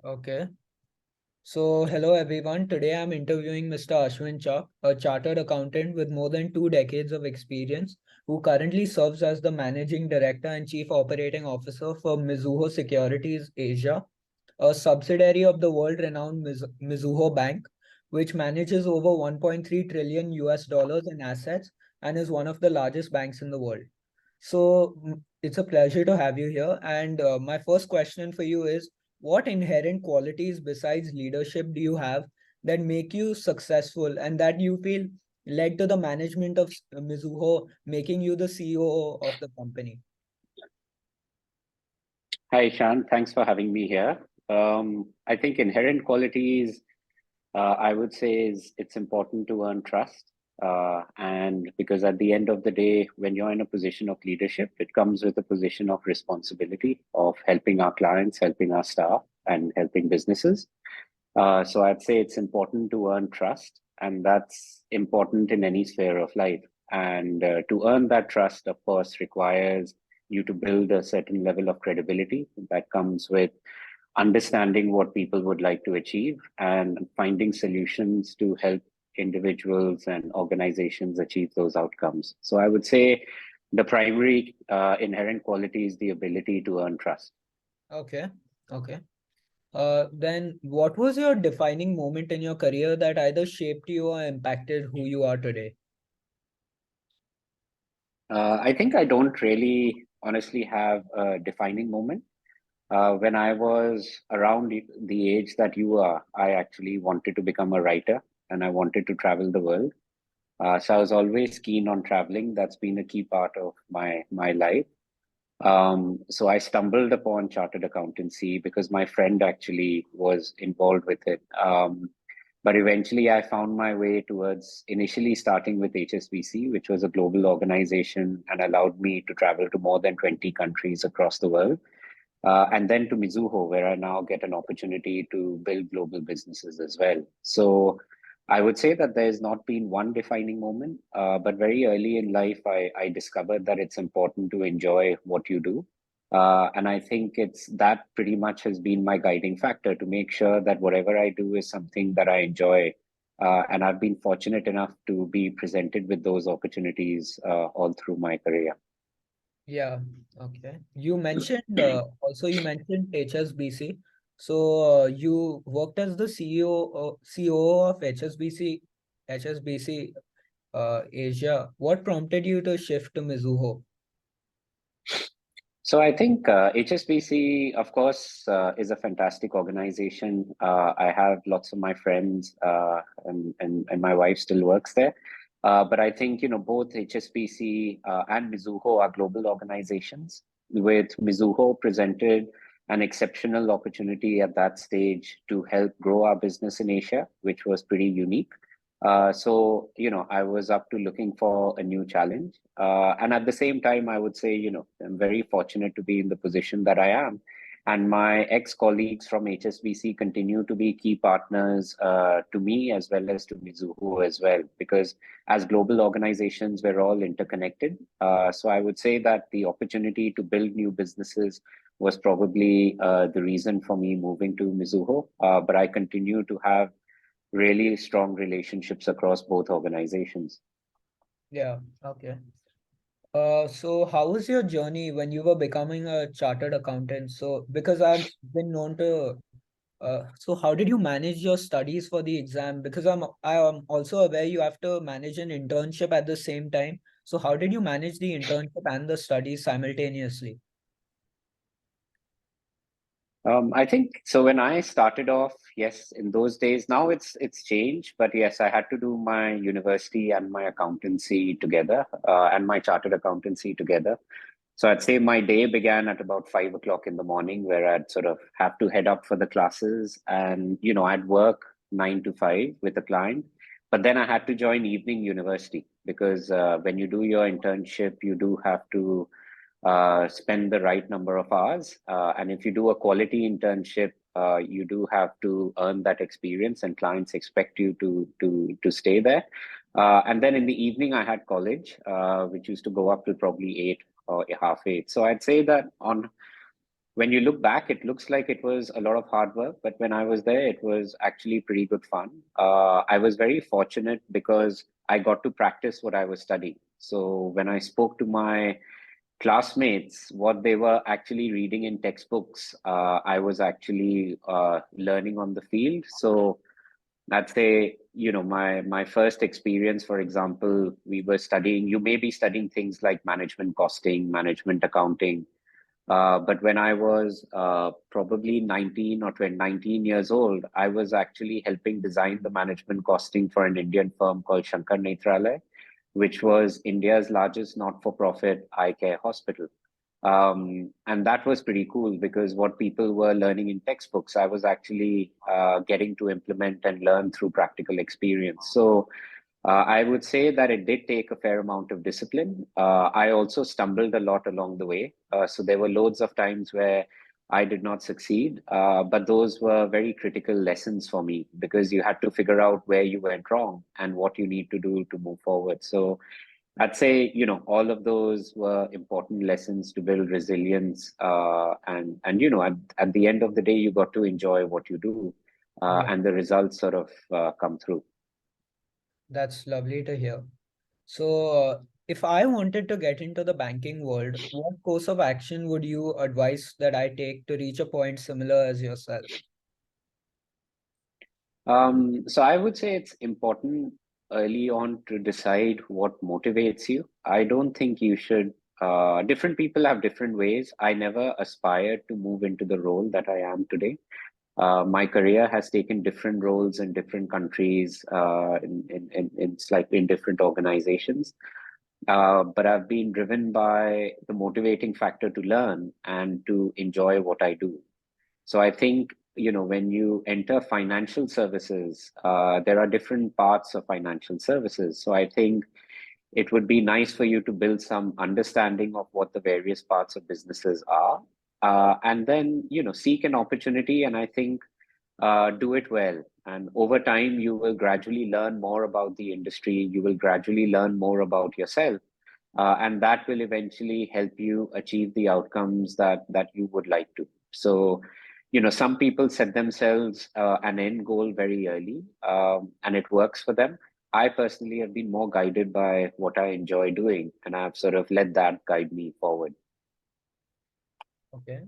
Okay. So, hello everyone. Today I'm interviewing Mr. Ashwin Chak, a chartered accountant with more than 2 decades of experience, who currently serves as the managing director and chief operating officer for Mizuho Securities Asia, a subsidiary of the world-renowned Mizuho Bank, which manages over 1.3 trillion US dollars in assets and is one of the largest banks in the world. So it's a pleasure to have you here. And my first question for you is, what inherent qualities besides leadership do you have that make you successful and that you feel led to the management of Mizuho, making you the CEO of the company? Hi, Ishan. Thanks for having me here. I think inherent qualities, I would say, is it's important to earn trust. And because at the end of the day, when you're in a position of leadership, it comes with a position of responsibility of helping our clients, helping our staff, and helping businesses. So I'd say it's important to earn trust, and that's important in any sphere of life. And to earn that trust, of course, requires you to build a certain level of credibility that comes with understanding what people would like to achieve and finding solutions to help individuals and organizations achieve those outcomes. So I would say the primary inherent quality is the ability to earn trust. Okay. Okay. Then what was your defining moment in your career that either shaped you or impacted who you are today? I think I don't really honestly have a defining moment. When I was around the age that you are, I actually wanted to become a writer and I wanted to travel the world. So I was always keen on traveling. That's been a key part of my life. So I stumbled upon chartered accountancy because my friend actually was involved with it. But eventually I found my way towards initially starting with HSBC, which was a global organization and allowed me to travel to more than 20 countries across the world. And then to Mizuho, where I now get an opportunity to build global businesses as well. So I would say that there's not been one defining moment, but very early in life, I discovered that it's important to enjoy what you do. And I think it's that pretty much has been my guiding factor to make sure that whatever I do is something that I enjoy. And I've been fortunate enough to be presented with those opportunities all through my career. Yeah, okay. You mentioned HSBC. So you worked as the COO of HSBC Asia. What prompted you to shift to Mizuho? So I think HSBC, of course, is a fantastic organization. I have lots of my friends, and my wife still works there. But I think both HSBC and Mizuho are global organizations. With Mizuho presented an exceptional opportunity at that stage to help grow our business in Asia, which was pretty unique. So I was up to looking for a new challenge. And at the same time, I would say, I'm very fortunate to be in the position that I am. And my ex-colleagues from HSBC continue to be key partners to me as well as to Mizuho as well, because as global organizations, we're all interconnected. So I would say that the opportunity to build new businesses was probably the reason for me moving to Mizuho. But I continue to have really strong relationships across both organizations. Yeah, okay. So how was your journey when you were becoming a chartered accountant? So because I've been known to so how did you manage your studies for the exam? Because I am also aware you have to manage an internship at the same time. So how did you manage the internship and the studies simultaneously? I think so. When I started off, yes, in those days, now it's changed, but yes, I had to do my university and my accountancy together, and my chartered accountancy together. So I'd say my day began at about 5 o'clock in the morning, where I'd sort of have to head up for the classes, and I'd work 9 to 5 with a client, but then I had to join evening university because when you do your internship, you do have to spend the right number of hours. And if you do a quality internship, you do have to earn that experience, and clients expect you to stay there. And then in the evening, I had college, which used to go up to probably 8 or half 8. So I'd say that when you look back, it looks like it was a lot of hard work, but when I was there, it was actually pretty good fun. I was very fortunate because I got to practice what I was studying. So when I spoke to my classmates, what they were actually reading in textbooks, I was actually learning on the field. So I'd say, my first experience, for example, we were studying, you may be studying things like management costing, management accounting. But when I was probably 19 or 20, 19 years old, I was actually helping design the management costing for an Indian firm called Shankar Nethralaya, which was India's largest not-for-profit eye care hospital. And that was pretty cool because what people were learning in textbooks, I was actually getting to implement and learn through practical experience. So I would say that it did take a fair amount of discipline. I also stumbled a lot along the way. So there were loads of times where I did not succeed, but those were very critical lessons for me because you had to figure out where you went wrong and what you need to do to move forward. So I'd say, all of those were important lessons to build resilience. And at the end of the day, you got to enjoy what you do, Yeah, and the results sort of come through. that's lovely to hear. So, if I wanted to get into the banking world, what course of action would you advise that I take to reach a point similar as yourself? So I would say it's important early on to decide what motivates you. I don't think you should. Different people have different ways. I never aspired to move into the role that I am today. My career has taken different roles in different countries, in slightly in different organizations. But I've been driven by the motivating factor to learn and to enjoy what I do. So I think, when you enter financial services, there are different parts of financial services. So I think it would be nice for you to build some understanding of what the various parts of businesses are, and then, seek an opportunity. And I think do it well. And over time, you will gradually learn more about the industry. You will gradually learn more about yourself, and that will eventually help you achieve the outcomes that you would like to. So, some people set themselves an end goal very early, and it works for them. I personally have been more guided by what I enjoy doing, and I've sort of let that guide me forward. Okay.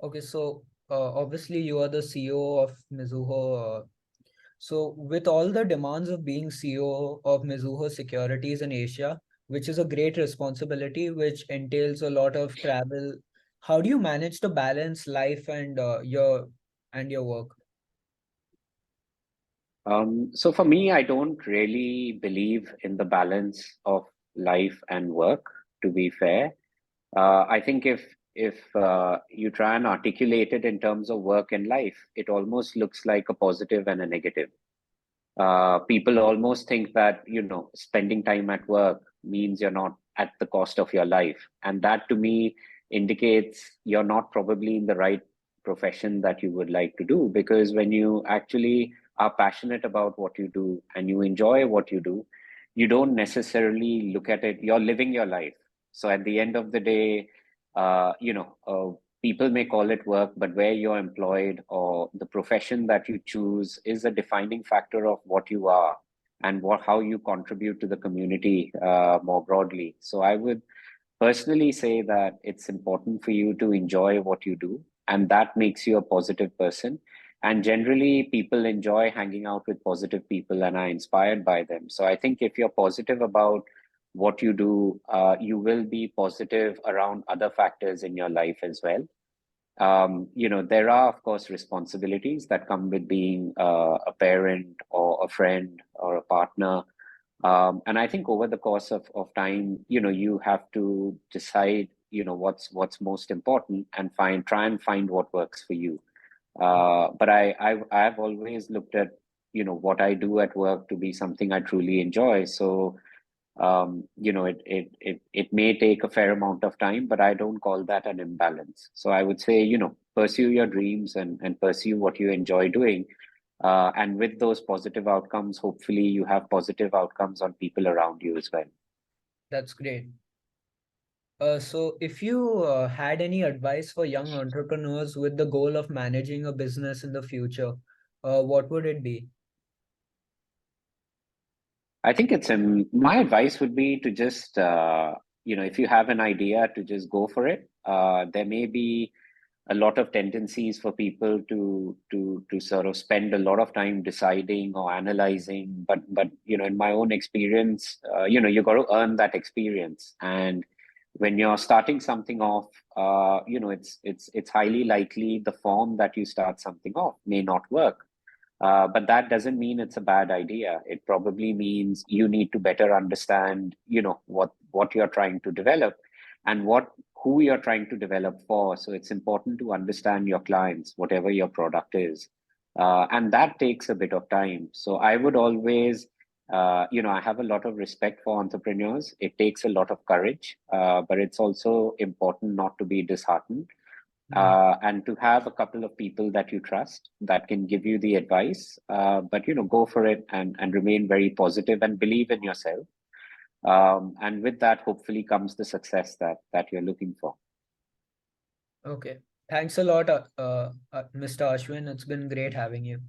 Okay, so obviously you are the CEO of Mizuho. So with all the demands of being CEO of Mizuho Securities in Asia, which is a great responsibility, which entails a lot of travel, how do you manage to balance life and your work? So for me, I don't really believe in the balance of life and work, to be fair. I think if you try and articulate it in terms of work and life, it almost looks like a positive and a negative. People almost think that, spending time at work means you're not at the cost of your life. And that to me indicates you're not probably in the right profession that you would like to do. Because when you actually are passionate about what you do and you enjoy what you do, you don't necessarily look at it, you're living your life. So at the end of the day, people may call it work, but where you're employed or the profession that you choose is a defining factor of what you are and how you contribute to the community more broadly. So I would personally say that it's important for you to enjoy what you do, and that makes you a positive person. And generally, people enjoy hanging out with positive people and are inspired by them. So I think if you're positive about what you do, you will be positive around other factors in your life as well. There are, of course, responsibilities that come with being a parent or a friend or a partner. And I think over the course of time, you have to decide, what's most important and try and find what works for you. But I've always looked at, what I do at work to be something I truly enjoy. So it may take a fair amount of time, but I don't call that an imbalance. So I would say, pursue your dreams and pursue what you enjoy doing. And with those positive outcomes, hopefully you have positive outcomes on people around you as well. That's great. So if you had any advice for young entrepreneurs with the goal of managing a business in the future, what would it be? I think it's my advice would be to just if you have an idea, to just go for it. There may be a lot of tendencies for people to sort of spend a lot of time deciding or analyzing, but in my own experience, you got to earn that experience. And when you're starting something off, it's highly likely the form that you start something off may not work. But that doesn't mean it's a bad idea. It probably means you need to better understand, what you're trying to develop and who you're trying to develop for. So it's important to understand your clients, whatever your product is. And that takes a bit of time. So I would always, I have a lot of respect for entrepreneurs. It takes a lot of courage, but it's also important not to be disheartened, Hmm. and to have a couple of people that you trust that can give you the advice. But go for it and remain very positive and believe in yourself. And with that, hopefully, comes the success that you're looking for. Okay. Thanks a lot, Mr. Ashwin. It's been great having you.